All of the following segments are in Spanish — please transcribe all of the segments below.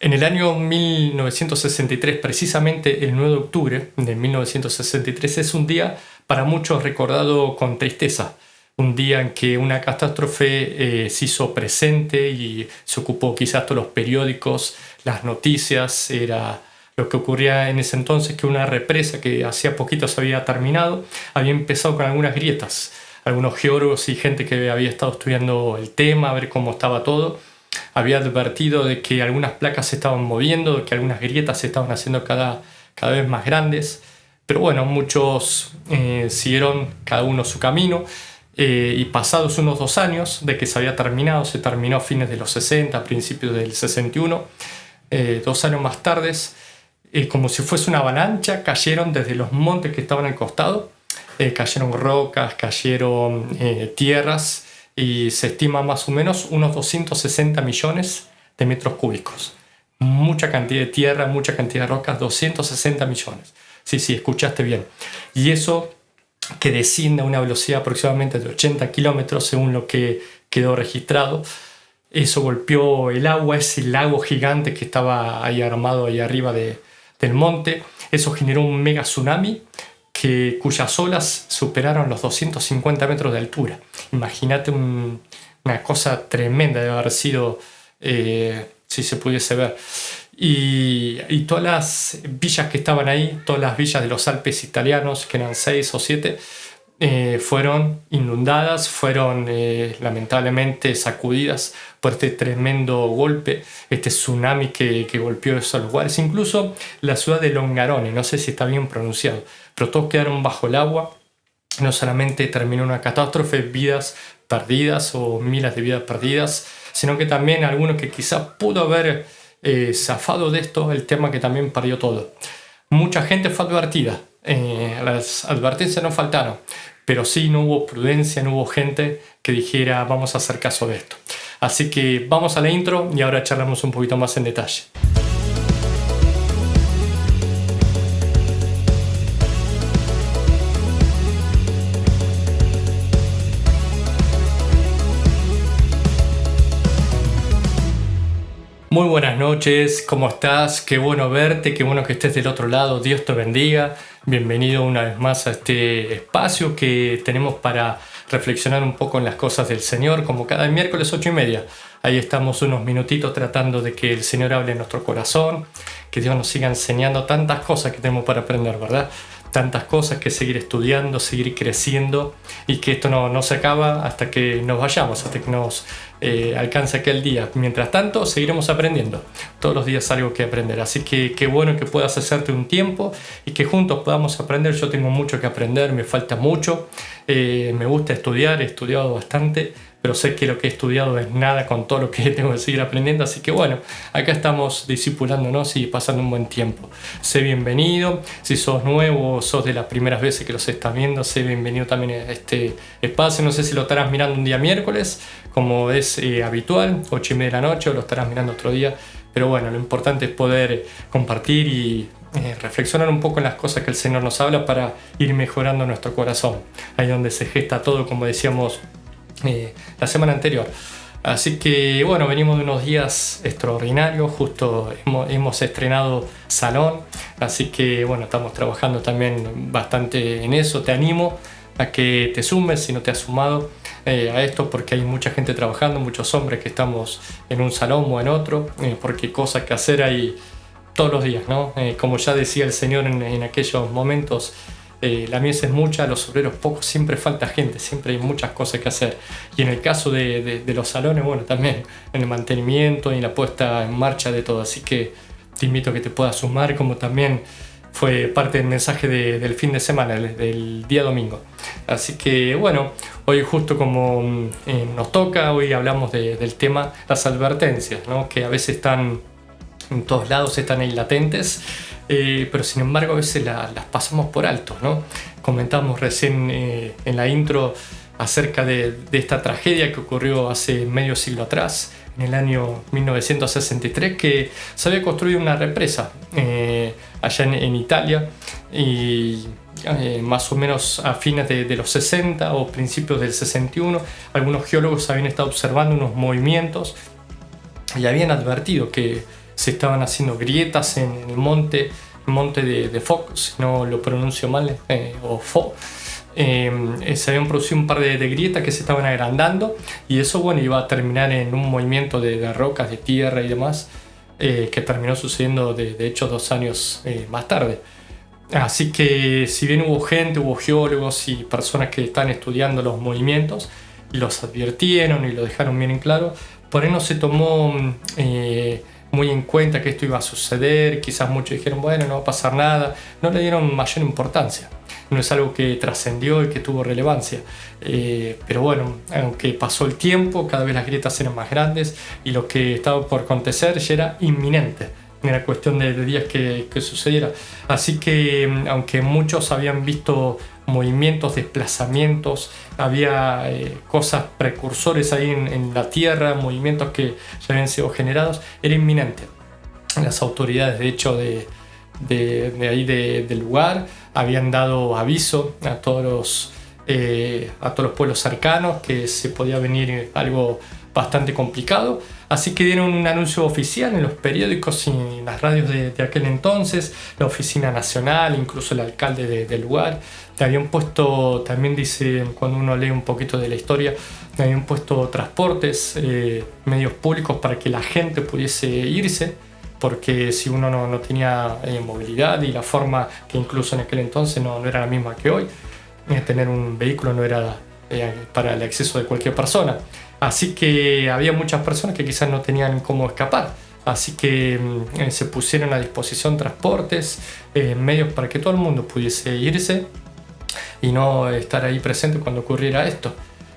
En el año 1963, precisamente el 9 de octubre de 1963, es un día para muchos recordado con tristeza. Un día en que una catástrofe se hizo presente y se ocupó quizás todos los periódicos, las noticias. Era lo que ocurría en ese entonces, que una represa que hacía poquito se había terminado, había empezado con algunas grietas. Algunos geólogos y gente que había estado estudiando el tema, a ver cómo estaba todo, había advertido de que algunas placas se estaban moviendo, de que algunas grietas se estaban haciendo cada vez más grandes. Pero bueno, muchos siguieron cada uno su camino. Y pasados unos 2 años de que se había terminado, se terminó a fines de los 60, principios del 61, 2 años más tarde, como si fuese una avalancha, cayeron desde los montes que estaban al costado, cayeron rocas, cayeron tierras, y se estima más o menos unos 260 millones de metros cúbicos. Mucha cantidad de tierra, mucha cantidad de rocas, 260 millones. Sí, escuchaste bien. Y eso que desciende a una velocidad aproximadamente de 80 kilómetros, según lo que quedó registrado. Eso golpeó el agua, ese lago gigante que estaba ahí armado ahí arriba del monte. Eso generó un mega tsunami cuyas olas superaron los 250 metros de altura. Imagínate una cosa tremenda de haber sido, si se pudiese ver. Y todas las villas que estaban ahí, todas las villas de los Alpes italianos, que eran 6 o 7, fueron inundadas, fueron lamentablemente sacudidas por este tremendo golpe, este tsunami que golpeó esos lugares. Incluso la ciudad de Longarone, no sé si está bien pronunciado, pero todos quedaron bajo el agua. No solamente terminó una catástrofe, vidas perdidas o miles de vidas perdidas, sino que también algunos que quizás pudo haber zafado de esto, el tema que también perdió todo. Mucha gente fue advertida, las advertencias no faltaron, pero sí no hubo prudencia, no hubo gente que dijera vamos a hacer caso de esto. Así que vamos a la intro y ahora charlamos un poquito más en detalle. Muy buenas noches, ¿cómo estás? Qué bueno verte, qué bueno que estés del otro lado, Dios te bendiga. Bienvenido una vez más a este espacio que tenemos para reflexionar un poco en las cosas del Señor, como cada miércoles 8:30. Ahí estamos unos minutitos tratando de que el Señor hable en nuestro corazón, que Dios nos siga enseñando tantas cosas que tenemos para aprender, ¿verdad? Tantas cosas que seguir estudiando, seguir creciendo, y que esto no se acaba hasta que nos vayamos, hasta que nos alcance aquel día. Mientras tanto, seguiremos aprendiendo. Todos los días algo que aprender. Así que qué bueno que puedas hacerte un tiempo y que juntos podamos aprender. Yo tengo mucho que aprender, me falta mucho. Me gusta estudiar, he estudiado bastante, pero sé que lo que he estudiado es nada con todo lo que tengo que seguir aprendiendo. Así que bueno, acá estamos discipulándonos y pasando un buen tiempo. Sé bienvenido. Si sos nuevo o sos de las primeras veces que los estás viendo, sé bienvenido también a este espacio. No sé si lo estarás mirando un día miércoles, como es habitual, 8:30 de la noche, o lo estarás mirando otro día. Pero bueno, lo importante es poder compartir y reflexionar un poco en las cosas que el Señor nos habla para ir mejorando nuestro corazón. Ahí donde se gesta todo, como decíamos la semana anterior. Así que bueno, venimos de unos días extraordinarios, justo hemos estrenado salón, así que bueno, estamos trabajando también bastante en eso. Te animo a que te sumes si no te has sumado a esto, porque hay mucha gente trabajando, muchos hombres que estamos en un salón o en otro, porque cosas que hacer hay todos los días, ¿no? Como ya decía el Señor en aquellos momentos, la mies es mucha, los obreros pocos, siempre falta gente, siempre hay muchas cosas que hacer. Y en el caso de los salones, bueno, también en el mantenimiento y la puesta en marcha de todo. Así que te invito a que te puedas sumar, como también fue parte del mensaje del fin de semana, del día domingo. Así que bueno, hoy justo como nos toca, hoy hablamos del tema las advertencias, ¿no? Que a veces están en todos lados, están ahí latentes, pero sin embargo a veces las pasamos por alto, ¿no? Comentamos recién en la intro acerca de esta tragedia que ocurrió hace medio siglo atrás, en el año 1963, que se había construido una represa allá en Italia, y más o menos a fines de los 60 o principios del 61, algunos geólogos habían estado observando unos movimientos y habían advertido que se estaban haciendo grietas en el monte de Foc, si no lo pronuncio mal, o Fo. Se habían producido un par de grietas que se estaban agrandando, y eso, bueno, iba a terminar en un movimiento de rocas, de tierra y demás, que terminó sucediendo de hecho 2 años más tarde. Así que si bien hubo geólogos y personas que están estudiando los movimientos, los advirtieron y lo dejaron bien en claro, por ahí no se tomó muy en cuenta que esto iba a suceder. Quizás muchos dijeron, bueno, no va a pasar nada, no le dieron mayor importancia. No es algo que trascendió y que tuvo relevancia. Pero bueno, aunque pasó el tiempo, cada vez las grietas eran más grandes y lo que estaba por acontecer ya era inminente. Era cuestión de días que sucediera. Así que, aunque muchos habían visto movimientos, desplazamientos, había cosas precursores ahí en la Tierra, movimientos que ya habían sido generados, era inminente. Las autoridades, de hecho, de ahí del lugar, habían dado aviso a todos los pueblos cercanos que se podía venir algo bastante complicado. Así que dieron un anuncio oficial en los periódicos y en las radios de aquel entonces, la Oficina Nacional, incluso el alcalde del lugar. Le habían puesto, también dice, cuando uno lee un poquito de la historia, le habían puesto transportes, medios públicos para que la gente pudiese irse, porque si uno no tenía movilidad, y la forma que incluso en aquel entonces no era la misma que hoy, tener un vehículo no era para el acceso de cualquier persona. Así que había muchas personas que quizás no tenían cómo escapar. Así que se pusieron a disposición transportes, medios para que todo el mundo pudiese irse y no estar ahí presente cuando ocurriera esto.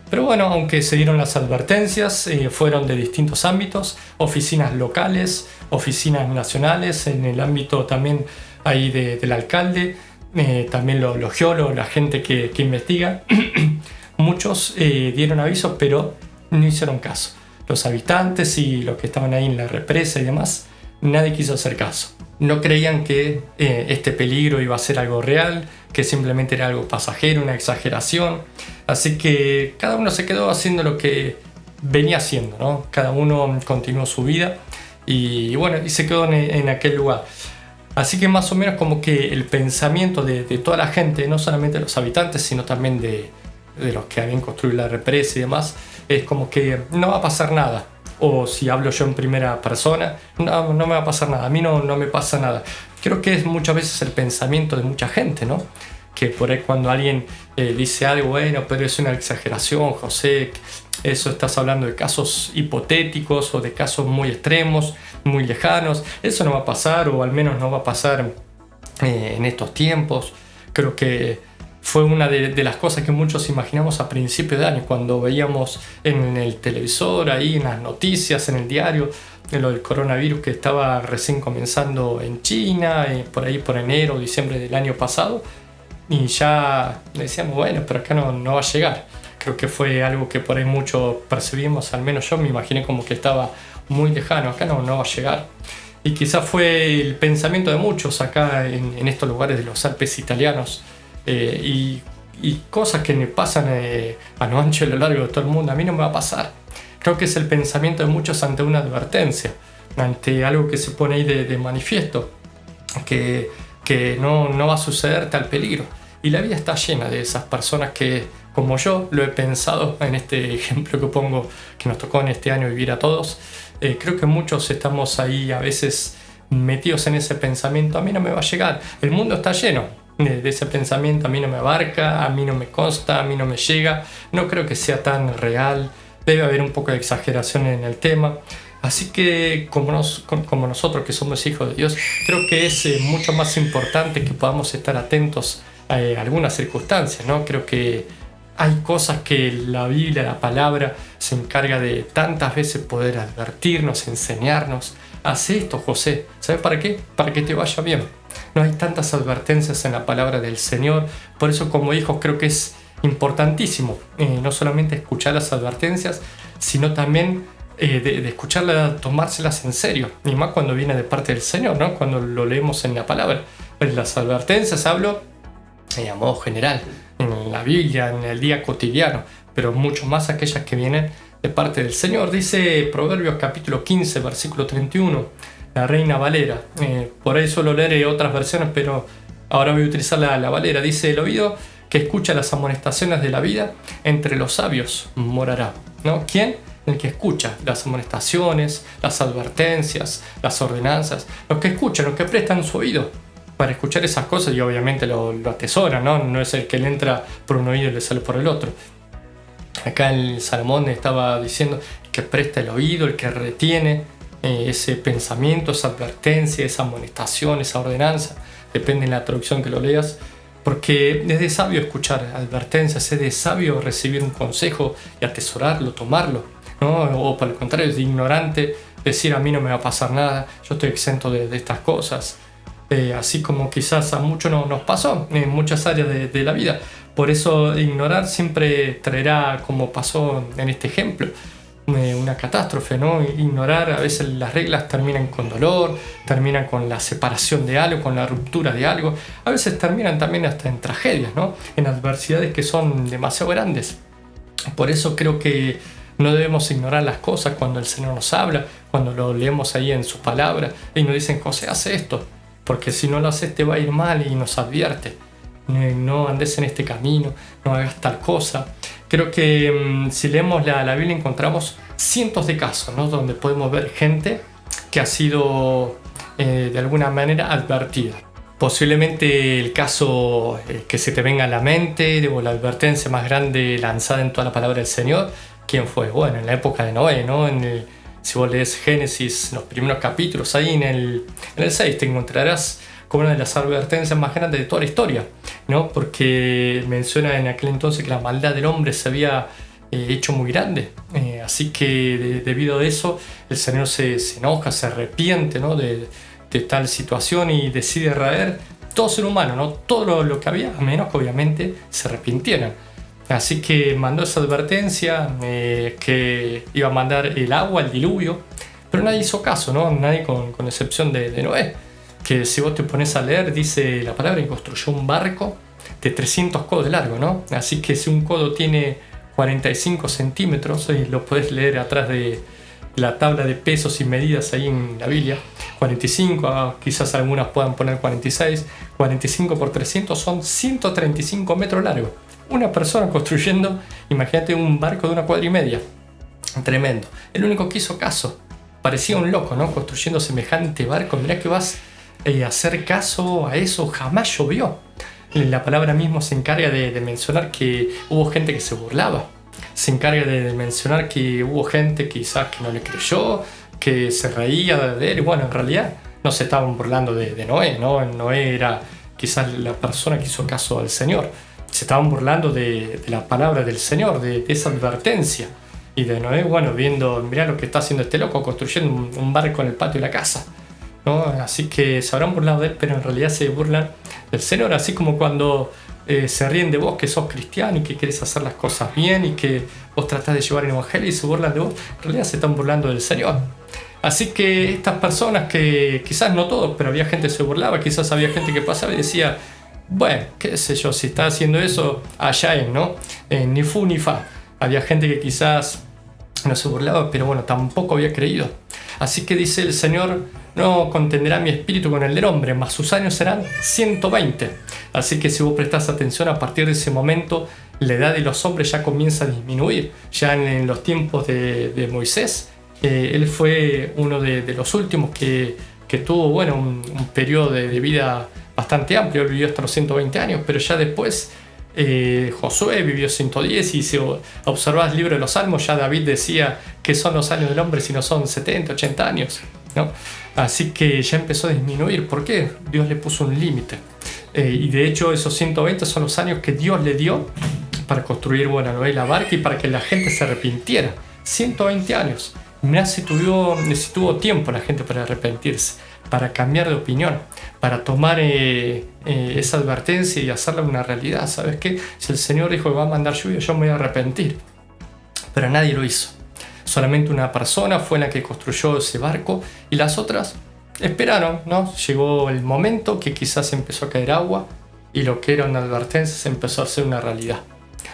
Pero bueno, aunque se dieron las advertencias, fueron de distintos ámbitos, oficinas locales, oficinas nacionales, en el ámbito también ahí del alcalde, también los geólogos, la gente que investiga. Muchos dieron avisos, pero no hicieron caso. Los habitantes y los que estaban ahí en la represa y demás, nadie quiso hacer caso. No creían que este peligro iba a ser algo real, que simplemente era algo pasajero, una exageración. Así que cada uno se quedó haciendo lo que venía haciendo, ¿no? Cada uno continuó su vida y bueno, y se quedó en aquel lugar. Así que más o menos como que el pensamiento de toda la gente, no solamente de los habitantes, sino también de los que habían construido la represa y demás, es como que no va a pasar nada. O si hablo yo en primera persona, no me va a pasar nada, a mí no me pasa nada. Creo que es muchas veces el pensamiento de mucha gente, ¿no? Que por ahí cuando alguien dice algo, bueno, pero es una exageración, José, eso estás hablando de casos hipotéticos o de casos muy extremos, muy lejanos, eso no va a pasar, o al menos no va a pasar en estos tiempos. Creo que fue una de las cosas que muchos imaginamos a principios de año, cuando veíamos en el televisor, ahí en las noticias, en el diario, lo del coronavirus que estaba recién comenzando en China, por ahí por enero o diciembre del año pasado, y ya decíamos, bueno, pero acá no va a llegar. Creo que fue algo que por ahí muchos percibimos, al menos yo me imaginé como que estaba muy lejano, acá no va a llegar. Y quizás fue el pensamiento de muchos acá en estos lugares de los Alpes italianos, y cosas que me pasan a lo ancho y a lo largo de todo el mundo, a mí no me va a pasar. Creo que es el pensamiento de muchos ante una advertencia, ante algo que se pone ahí de manifiesto, que no va a suceder tal peligro. Y la vida está llena de esas personas que, como yo, lo he pensado en este ejemplo que pongo, que nos tocó en este año vivir a todos. Creo que muchos estamos ahí a veces metidos en ese pensamiento, a mí no me va a llegar. El mundo está lleno de ese pensamiento, a mí no me abarca, a mí no me consta, a mí no me llega. No creo que sea tan real, debe haber un poco de exageración en el tema. Así que como nosotros que somos hijos de Dios, creo que es mucho más importante que podamos estar atentos a algunas circunstancias, ¿no? Creo que hay cosas que la Biblia, la palabra, se encarga de tantas veces poder advertirnos, enseñarnos. Haz esto, José. ¿Sabes para qué? Para que te vaya bien. No hay tantas advertencias en la palabra del Señor. Por eso, como hijos, creo que es importantísimo no solamente escuchar las advertencias, sino también de escucharlas, tomárselas en serio. Y más cuando viene de parte del Señor, ¿no? Cuando lo leemos en la palabra. Las advertencias hablo a modo general, en la Biblia, en el día cotidiano, pero mucho más aquellas que vienen de parte del Señor. Dice Proverbios capítulo 15, versículo 31, la Reina Valera. Por ahí suelo leer otras versiones, pero ahora voy a utilizar la Valera. Dice: el oído que escucha las amonestaciones de la vida, entre los sabios morará. ¿No? ¿Quién? El que escucha las amonestaciones, las advertencias, las ordenanzas. Los que escuchan, los que prestan su oído para escuchar esas cosas y obviamente lo atesoran, ¿no? No es el que le entra por un oído y le sale por el otro. Acá el Salomón estaba diciendo que presta el oído, el que retiene ese pensamiento, esa advertencia, esa amonestación, esa ordenanza. Depende de la traducción que lo leas. Porque es de sabio escuchar advertencias, es de sabio recibir un consejo y atesorarlo, tomarlo, ¿no? O por el contrario, es de ignorante decir: a mí no me va a pasar nada, yo estoy exento de estas cosas. Así como quizás a muchos nos pasó en muchas áreas de la vida. Por eso ignorar siempre traerá, como pasó en este ejemplo, una catástrofe, ¿no? Ignorar, a veces las reglas terminan con dolor, terminan con la separación de algo, con la ruptura de algo. A veces terminan también hasta en tragedias, ¿no? En adversidades que son demasiado grandes. Por eso creo que no debemos ignorar las cosas cuando el Señor nos habla, cuando lo leemos ahí en su palabra y nos dicen: José, hace esto, porque si no lo haces te va a ir mal, y nos advierte: no andes en este camino, no hagas tal cosa. Creo que si leemos la Biblia encontramos cientos de casos, ¿no? Donde podemos ver gente que ha sido de alguna manera advertida. Posiblemente el caso que se te venga a la mente, o la advertencia más grande lanzada en toda la palabra del Señor, ¿quién fue? Bueno, en la época de Noé, ¿no? Si vos lees Génesis, los primeros capítulos, ahí en el 6 te encontrarás como una de las advertencias más grandes de toda la historia, ¿no? Porque menciona en aquel entonces que la maldad del hombre se había hecho muy grande. Así que debido a eso, el Señor se enoja, se arrepiente, ¿no? de tal situación, y decide raer todo ser humano, ¿no? Todo lo que había, a menos que obviamente se arrepintieran. Así que mandó esa advertencia, que iba a mandar el agua, el diluvio, pero nadie hizo caso, ¿no? Nadie, con excepción de Noé, que si vos te pones a leer, dice la palabra que construyó un barco de 300 codos de largo, ¿no? Así que si un codo tiene 45 centímetros, y lo podés leer atrás de la tabla de pesos y medidas ahí en la Biblia, 45, quizás algunas puedan poner 46, 45 por 300 son 135 metros largos. Una persona construyendo, imagínate, un barco de 1,5 cuadras. Tremendo. El único que hizo caso, parecía un loco, ¿no? Construyendo semejante barco. Mirá que vas a hacer caso a eso, jamás llovió. La palabra mismo se encarga de mencionar que hubo gente que se burlaba. Se encarga de mencionar que hubo gente quizás que no le creyó, que se reía de él. Bueno, en realidad no se estaban burlando de Noé, ¿no? Noé era quizás la persona que hizo caso al Señor. Se estaban burlando de la palabra del Señor, de esa advertencia. Y de Noé, bueno, viendo: mirá lo que está haciendo este loco, construyendo un barco en el patio de la casa, ¿no? Así que se habrán burlado de él, pero en realidad se burlan del Señor. Así como cuando se ríen de vos, que sos cristiano y que querés hacer las cosas bien y que vos tratás de llevar el evangelio, y se burlan de vos, en realidad se están burlando del Señor. Así que estas personas, que quizás no todos, pero había gente que se burlaba, quizás había gente que pasaba y decía: bueno, qué sé yo, si está haciendo eso, allá es, ¿no? Ni fu ni fa. Había gente que quizás no se burlaba, pero bueno, tampoco había creído. Así que dice el Señor: no contenderá mi espíritu con el del hombre, mas sus años serán 120. Así que si vos prestás atención, a partir de ese momento la edad de los hombres ya comienza a disminuir. Ya en los tiempos de Moisés, él fue uno de los últimos que tuvo, bueno, un periodo de vida bastante amplio. Él vivió hasta los 120 años, pero ya después Josué vivió 110, y si observás el libro de los Salmos, ya David decía que son los años del hombre si no son 70, 80 años, ¿no? Así que ya empezó a disminuir. ¿Por qué? Dios le puso un límite. Y de hecho esos 120 son los años que Dios le dio para construir, bueno, Noé, la barca, y para que la gente se arrepintiera. 120 años. Mirá si tuvo tiempo la gente para arrepentirse, para cambiar de opinión, para tomar esa advertencia y hacerla una realidad. ¿Sabes qué? Si el Señor dijo que va a mandar lluvia, yo me voy a arrepentir. Pero nadie lo hizo. Solamente una persona fue la que construyó ese barco, y las otras esperaron, ¿no? Llegó el momento que quizás empezó a caer agua, y lo que era una advertencia se empezó a hacer una realidad.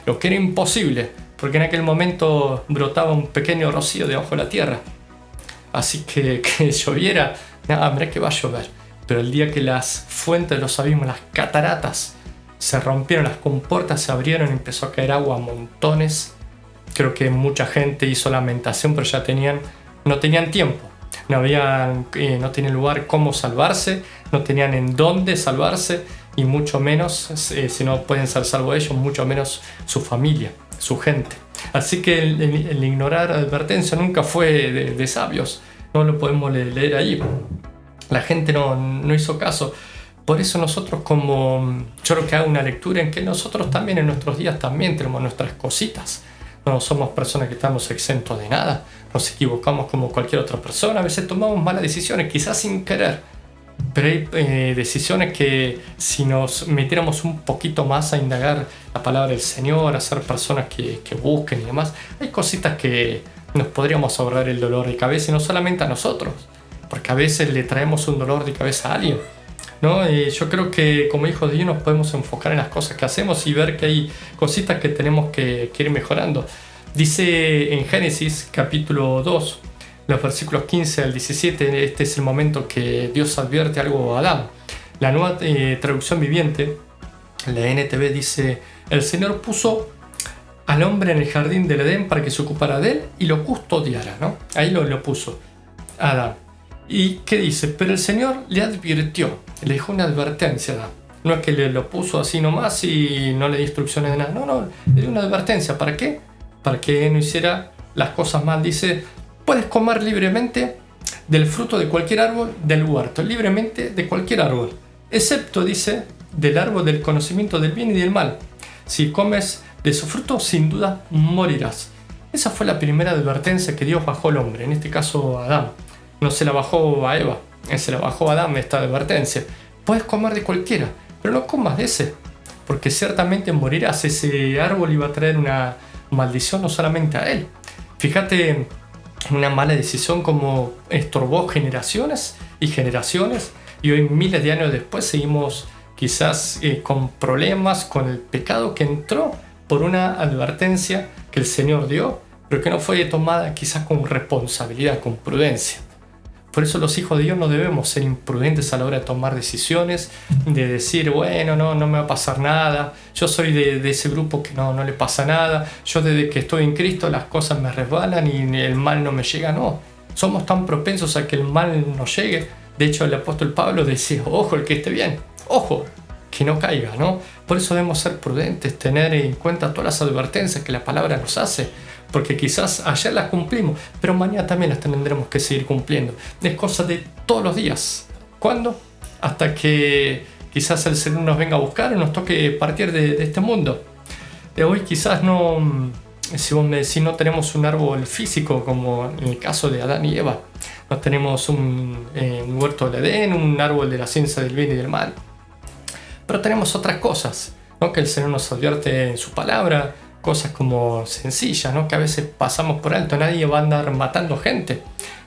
Lo que era imposible, porque en aquel momento brotaba un pequeño rocío debajo de la tierra. así que lloviera, nada, mirá que va a llover. Pero el día que las fuentes de los abismos, las cataratas, se rompieron, las compuertas se abrieron, empezó a caer agua a montones. Creo que mucha gente hizo lamentación, pero ya no tenían tiempo. No tenían lugar cómo salvarse, no tenían en dónde salvarse, y mucho menos, si no pueden ser salvos ellos, mucho menos su familia, su gente. Así que el ignorar advertencia nunca fue de sabios, no lo podemos leer allí. La gente no hizo caso. Por eso nosotros, yo creo que hago una lectura en que nosotros también en nuestros días también tenemos nuestras cositas. No somos personas que estamos exentos de nada, nos equivocamos como cualquier otra persona, a veces tomamos malas decisiones, quizás sin querer, pero hay decisiones que si nos metiéramos un poquito más a indagar la palabra del Señor, a ser personas que busquen y demás, hay cositas que nos podríamos ahorrar el dolor de cabeza, y no solamente a nosotros, porque a veces le traemos un dolor de cabeza a alguien, ¿no? Yo creo que como hijos de Dios nos podemos enfocar en las cosas que hacemos y ver que hay cositas que tenemos que ir mejorando. Dice en Génesis capítulo 2, los versículos 15 al 17, este es el momento que Dios advierte algo a Adán. La nueva traducción viviente, la NTV, dice: el Señor puso al hombre en el jardín del Edén para que se ocupara de él y lo custodiara, ¿no? Ahí lo puso Adán. ¿Y qué dice? Pero el Señor le advirtió, le dejó una advertencia a Adán. No es que le lo puso así nomás y no le dio instrucciones de nada. No, le dio una advertencia. ¿Para qué? Para que no hiciera las cosas mal. Dice: puedes comer libremente del fruto de cualquier árbol del huerto, libremente de cualquier árbol, excepto, dice, del árbol del conocimiento del bien y del mal. Si comes de su fruto, sin duda morirás. Esa fue la primera advertencia que Dios bajó al hombre, en este caso a Adán. No se la bajó a Eva, se la bajó a Adán esta advertencia. Puedes comer de cualquiera, pero no comas de ese, porque ciertamente morirás. Ese árbol iba a traer una maldición no solamente a él. Fíjate, una mala decisión como estorbó generaciones y generaciones, y hoy, miles de años después, seguimos quizás con problemas, con el pecado que entró por una advertencia que el Señor dio, pero que no fue tomada quizás con responsabilidad, con prudencia. Por eso los hijos de Dios no debemos ser imprudentes a la hora de tomar decisiones, de decir, bueno, no me va a pasar nada, yo soy de ese grupo que no le pasa nada, yo desde que estoy en Cristo las cosas me resbalan y el mal no me llega. No, somos tan propensos a que el mal nos llegue. De hecho, el apóstol Pablo decía: ojo el que esté bien, ojo, que no caiga, ¿no? Por eso debemos ser prudentes, tener en cuenta todas las advertencias que la palabra nos hace, porque quizás ayer las cumplimos, pero mañana también las tendremos que seguir cumpliendo. Es cosa de todos los días. ¿Cuándo? Hasta que quizás el Señor nos venga a buscar y nos toque partir de este mundo. Hoy quizás no, si vos me decís, no tenemos un árbol físico como en el caso de Adán y Eva. No tenemos un huerto del Edén, un árbol de la ciencia del bien y del mal. Pero tenemos otras cosas, ¿no? Que el Señor nos advierte en su palabra, cosas como sencillas, ¿no? Que a veces pasamos por alto. Nadie va a andar matando gente,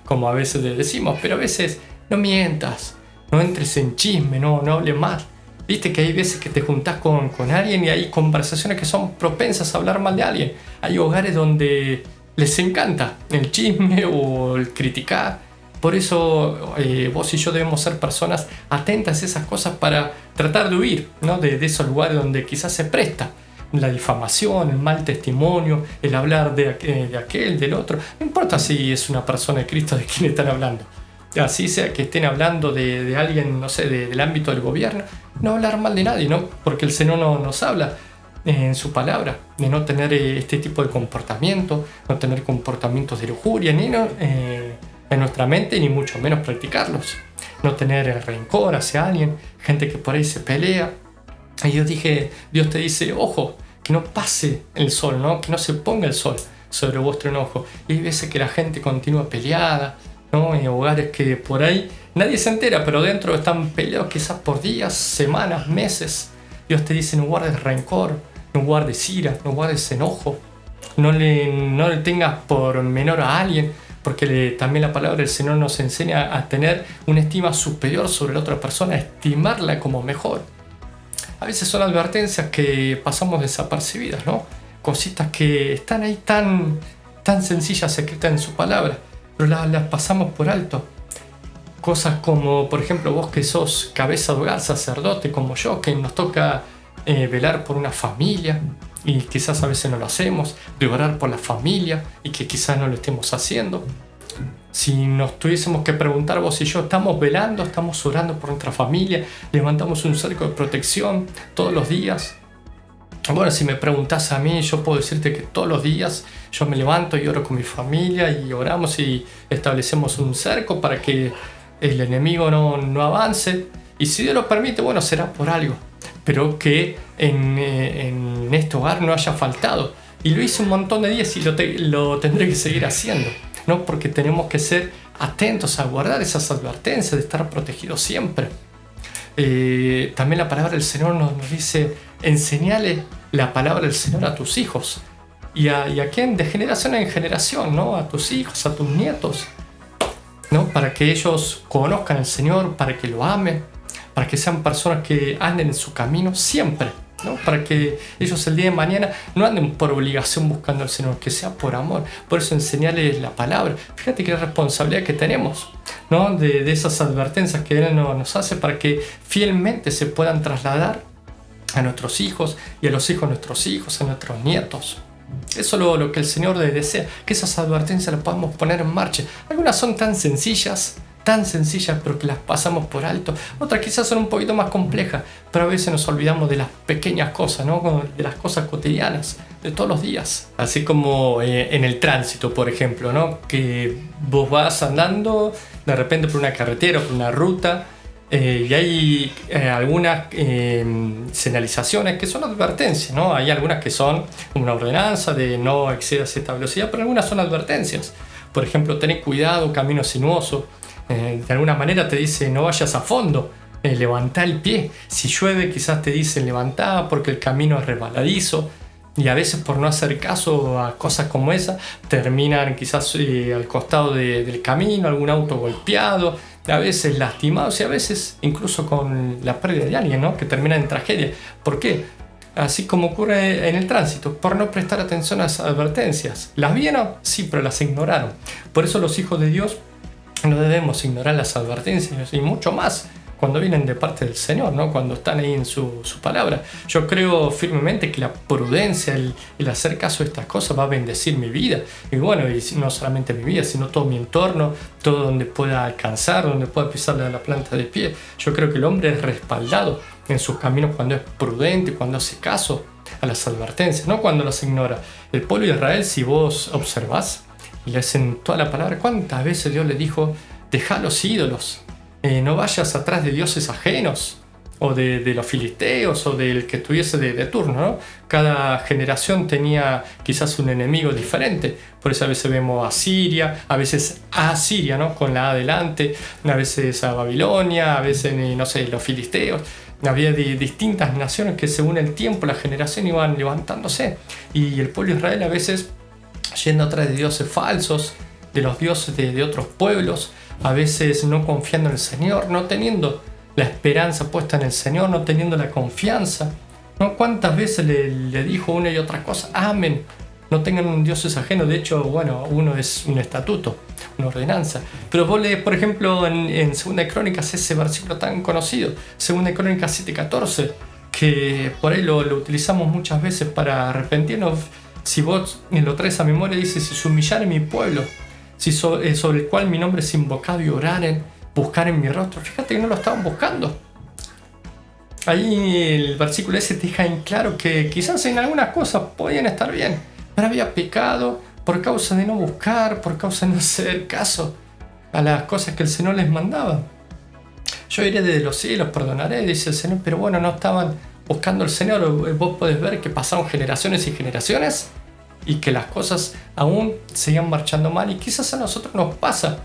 como a veces le decimos, pero a veces no mientas, no entres en chisme, no hables mal. Viste que hay veces que te juntás con alguien y hay conversaciones que son propensas a hablar mal de alguien. Hay hogares donde les encanta el chisme o el criticar. Por eso vos y yo debemos ser personas atentas a esas cosas para tratar de huir, ¿no? de esos lugares donde quizás se presta la difamación, el mal testimonio, el hablar de aquel, del otro. No importa si es una persona de Cristo de quien están hablando. Así sea que estén hablando de alguien, no sé, del ámbito del gobierno, no hablar mal de nadie, ¿no? Porque el Señor nos habla en su palabra de no tener este tipo de comportamiento, no tener comportamientos de lujuria, ni en nuestra mente, ni mucho menos practicarlos. No tener rencor hacia alguien, gente que por ahí se pelea. Y Dios te dice, ojo, que no pase el sol, ¿no? Que no se ponga el sol sobre vuestro enojo. Y hay veces que la gente continúa peleada, ¿no? En hogares que por ahí nadie se entera, pero dentro están peleados quizás por días, semanas, meses. Dios te dice: no guardes rencor, no guardes ira, no guardes enojo, no le tengas por menor a alguien, porque también la palabra del Señor nos enseña a tener una estima superior sobre la otra persona, a estimarla como mejor. A veces son advertencias que pasamos desapercibidas, ¿no? Cositas que están ahí tan sencillas, escritas en su palabra, pero las pasamos por alto. Cosas como, por ejemplo, vos que sos cabeza de hogar, sacerdote como yo, que nos toca velar por una familia, y quizás a veces no lo hacemos, de orar por la familia, y que quizás no lo estemos haciendo. Si nos tuviésemos que preguntar, vos y yo, ¿estamos velando? ¿Estamos orando por nuestra familia? ¿Levantamos un cerco de protección todos los días? Bueno, si me preguntás a mí, yo puedo decirte que todos los días yo me levanto y oro con mi familia y oramos y establecemos un cerco para que el enemigo no avance. Y si Dios lo permite, bueno, será por algo. Pero que en este hogar no haya faltado. Y lo hice un montón de días y lo tendré que seguir haciendo, ¿no? Porque tenemos que ser atentos a guardar esas advertencias, de estar protegidos siempre. También la palabra del Señor nos dice: enseñale la palabra del Señor a tus hijos. ¿Y a quién? De generación en generación, ¿no? A tus hijos, a tus nietos, ¿no? Para que ellos conozcan al Señor, para que lo amen, para que sean personas que anden en su camino siempre, ¿no? Para que ellos el día de mañana no anden por obligación buscando al Señor, que sea por amor. Por eso enseñarles la palabra. Fíjate qué responsabilidad que tenemos, ¿no? De esas advertencias que Él nos hace, para que fielmente se puedan trasladar a nuestros hijos y a los hijos de nuestros hijos, a nuestros nietos. Eso es lo que el Señor desea, que esas advertencias las podamos poner en marcha. Algunas son tan sencillas, pero que las pasamos por alto. Otras quizás son un poquito más complejas, pero a veces nos olvidamos de las pequeñas cosas, ¿no? De las cosas cotidianas, de todos los días. Así como en el tránsito, por ejemplo, ¿no? Que vos vas andando de repente por una carretera, por una ruta, y hay algunas señalizaciones que son advertencias, ¿no? Hay algunas que son una ordenanza de no excedas cierta velocidad, pero algunas son advertencias. Por ejemplo, tener cuidado, camino sinuoso. De alguna manera te dice no vayas a fondo, levantá el pie. Si llueve quizás te dicen levantá porque el camino es resbaladizo. Y a veces por no hacer caso a cosas como esa, terminan quizás al costado del camino, algún auto golpeado, a veces lastimados y a veces incluso con la pérdida de alguien, ¿no? Que termina en tragedia. ¿Por qué? Así como ocurre en el tránsito, por no prestar atención a las advertencias. ¿Las vieron? Sí, pero las ignoraron. Por eso los hijos de Dios no debemos ignorar las advertencias y mucho más cuando vienen de parte del Señor, ¿no? Cuando están ahí en su palabra. Yo creo firmemente que la prudencia, el hacer caso a estas cosas va a bendecir mi vida. Y bueno, y no solamente mi vida, sino todo mi entorno, todo donde pueda alcanzar, donde pueda pisar la planta de pie. Yo creo que el hombre es respaldado en sus caminos cuando es prudente, cuando hace caso a las advertencias, no cuando las ignora. El pueblo de Israel, si vos observás y lees en toda la palabra, ¿cuántas veces Dios le dijo: dejá los ídolos? No vayas atrás de dioses ajenos, o de los filisteos, o del que estuviese de turno, ¿no? Cada generación tenía quizás un enemigo diferente. Por eso a veces vemos a Siria, a veces a Siria, ¿no? Con la A adelante, a veces a Babilonia, a veces, no sé, los filisteos. Había distintas naciones que según el tiempo, la generación iban levantándose. Y el pueblo de Israel a veces yendo atrás de dioses falsos, de los dioses de otros pueblos, a veces no confiando en el Señor, no teniendo la esperanza puesta en el Señor, no teniendo la confianza, ¿no? ¿Cuántas veces le dijo una y otra cosa? Amén, no tengan dioses ajenos. De hecho, bueno, uno es un estatuto, una ordenanza. Pero vos lees, por ejemplo, en 2 Crónicas ese versículo tan conocido, 2 Crónicas 7:14, que por ahí lo utilizamos muchas veces para arrepentirnos. Si vos lo traes a memoria, dice: si se humillare mi pueblo, sobre el cual mi nombre es invocado, y oraren, buscaren mi rostro. Fíjate que no lo estaban buscando. Ahí el versículo ese te deja en claro que quizás en algunas cosas podían estar bien, pero había pecado por causa de no buscar, por causa de no hacer caso a las cosas que el Señor les mandaba. Yo iré desde los cielos, perdonaré, dice el Señor, pero bueno, no estaban buscando al Señor. Vos podés ver que pasaron generaciones y generaciones y que las cosas aún seguían marchando mal. Y quizás a nosotros nos pasa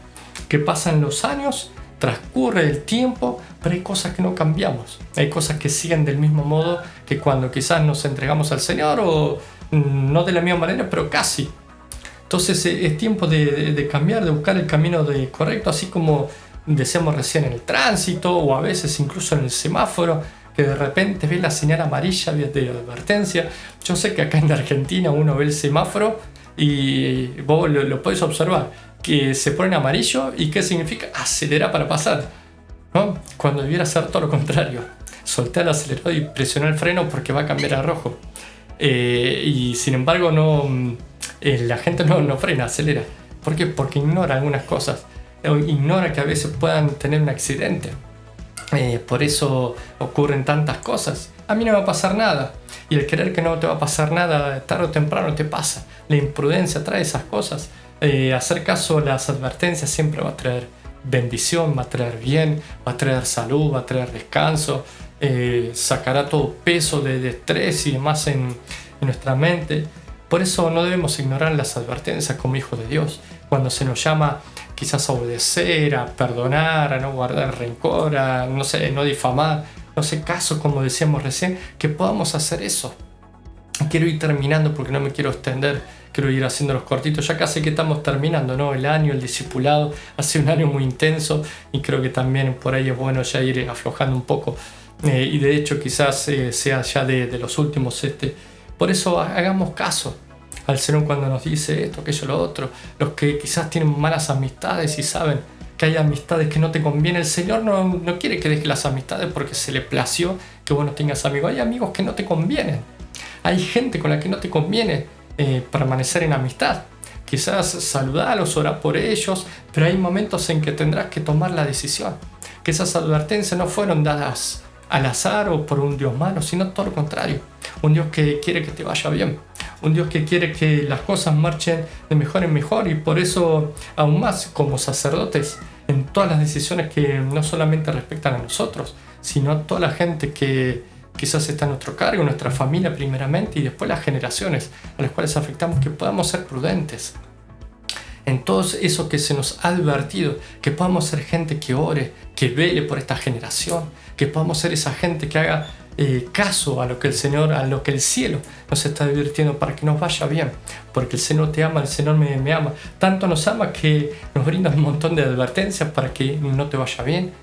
que pasan los años, transcurre el tiempo, pero hay cosas que no cambiamos. Hay cosas que siguen del mismo modo que cuando quizás nos entregamos al Señor, o no de la misma manera, pero casi. Entonces es tiempo de cambiar, de buscar el camino correcto, así como decíamos recién en el tránsito, o a veces incluso en el semáforo, que de repente ves la señal amarilla de advertencia. Yo sé que acá en Argentina uno ve el semáforo y vos lo podés observar. que se ponen amarillo y ¿qué significa? Acelera para pasar, ¿no? Cuando debiera ser todo lo contrario. Soltar el acelerador y presionar el freno porque va a cambiar a rojo. Y sin embargo la gente no frena, acelera. ¿Por qué? Porque ignora algunas cosas. Ignora que a veces puedan tener un accidente. Por eso ocurren tantas cosas. A mí no me va a pasar nada. Y el creer que no te va a pasar nada, tarde o temprano te pasa. La imprudencia trae esas cosas. Hacer caso a las advertencias siempre va a traer bendición, va a traer bien, va a traer salud, va a traer descanso. Sacará todo peso de estrés y demás en nuestra mente. Por eso no debemos ignorar las advertencias como hijos de Dios. Cuando se nos llama quizás a obedecer, a perdonar, a no guardar rencor, a no difamar, no sé, caso como decíamos recién, que podamos hacer eso. Quiero ir terminando porque no me quiero extender, quiero ir haciendo los cortitos. Ya casi que estamos terminando, ¿no? El año, el discipulado, ha sido un año muy intenso y creo que también por ahí es bueno ya ir aflojando un poco. Y de hecho quizás sea ya de los últimos. Por eso hagamos caso al Señor cuando nos dice esto, aquello, lo otro. Los que quizás tienen malas amistades y saben que hay amistades que no te convienen, el Señor no quiere que dejes las amistades porque se le plació que vos no tengas amigos. Hay amigos que no te convienen. Hay gente con la que no te conviene permanecer en amistad. Quizás saludarlos, orar por ellos, pero hay momentos en que tendrás que tomar la decisión. Que esas advertencias no fueron dadas al azar o por un Dios malo, sino todo lo contrario. Un Dios que quiere que te vaya bien. Un Dios que quiere que las cosas marchen de mejor en mejor, y por eso aún más como sacerdotes en todas las decisiones que no solamente respectan a nosotros, sino a toda la gente que quizás está a nuestro cargo, nuestra familia primeramente y después las generaciones a las cuales afectamos, que podamos ser prudentes en todo eso que se nos ha advertido, que podamos ser gente que ore, que vele por esta generación, que podamos ser esa gente que haga caso a lo que el Señor, a lo que el cielo nos está advirtiendo para que nos vaya bien, porque el Señor te ama, el Señor me ama, tanto nos ama que nos brinda un montón de advertencias para que no te vaya bien,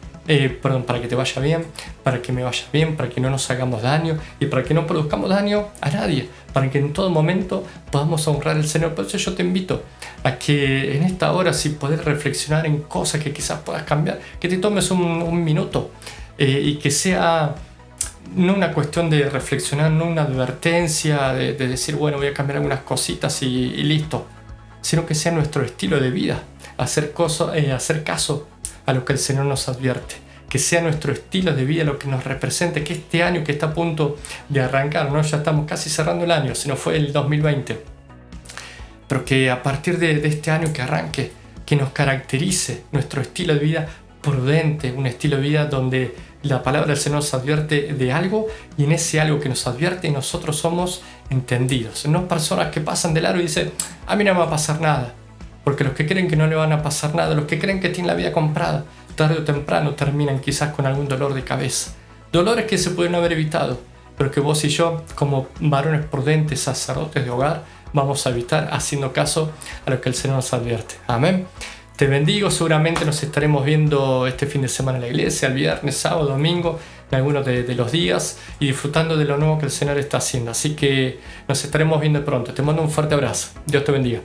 para que te vaya bien, para que me vaya bien, para que no nos hagamos daño y para que no produzcamos daño a nadie, para que en todo momento podamos honrar al Señor. Por eso yo te invito a que en esta hora, si podés reflexionar en cosas que quizás puedas cambiar, que te tomes un minuto y que sea no una cuestión de reflexionar, no una advertencia de decir, bueno, voy a cambiar algunas cositas y listo, sino que sea nuestro estilo de vida, hacer caso a lo que el Señor nos advierte, que sea nuestro estilo de vida lo que nos represente, que este año que está a punto de arrancar, ¿no? Ya estamos casi cerrando el año, si no fue el 2020, pero que a partir de este año que arranque, que nos caracterice nuestro estilo de vida prudente, un estilo de vida donde la palabra del Señor nos advierte de algo y en ese algo que nos advierte nosotros somos entendidos, no personas que pasan de largo y dicen, a mí no me va a pasar nada. Porque los que creen que no le van a pasar nada, los que creen que tienen la vida comprada, tarde o temprano terminan quizás con algún dolor de cabeza. Dolores que se pueden haber evitado, pero que vos y yo, como varones prudentes, sacerdotes de hogar, vamos a evitar haciendo caso a lo que el Señor nos advierte. Amén. Te bendigo, seguramente nos estaremos viendo este fin de semana en la iglesia, el viernes, sábado, domingo, en algunos de los días, y disfrutando de lo nuevo que el Señor está haciendo. Así que nos estaremos viendo pronto. Te mando un fuerte abrazo. Dios te bendiga.